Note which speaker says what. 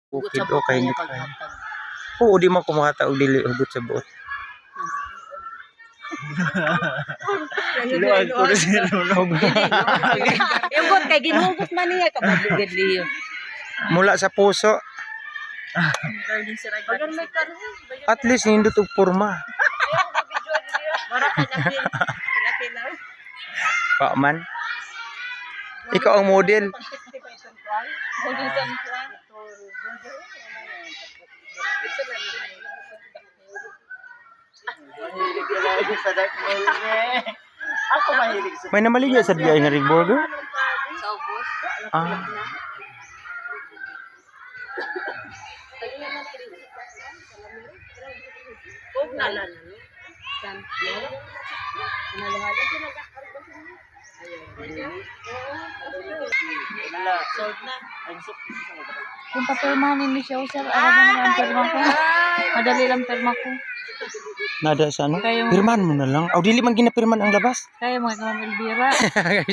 Speaker 1: Bukid o kay ni kay. Oo, di man kumata og dili hugot sa buot.
Speaker 2: Luwag ko rin sila.
Speaker 3: Yung bot kay ginhugot man niya kabadligad liyo.
Speaker 1: Mula sa puso,
Speaker 3: Bagan may karon.
Speaker 1: at least nindot og porma.
Speaker 3: Mara ka na.
Speaker 1: Pa man. Ikaw ang model.
Speaker 2: Mahilig ka lang sa dark mode eh. Ako mahilig sa
Speaker 1: May namaligya sa diay nga rig burger.
Speaker 3: Sa ubos.
Speaker 1: Ah.
Speaker 3: Kog na lang. San? Nalahala sila ka.
Speaker 2: Wala. Sold na. Ang sok.
Speaker 4: Kung papirmahan ni siya, sir, ano ba ang pirma ko? Madali lang pirma ko.
Speaker 1: Nada sa ano?
Speaker 4: Kayo-
Speaker 1: Pirman mo na lang. Aw dili man ginapirman ang labas.
Speaker 4: Kaya mga kamang Elvira.
Speaker 1: Kaya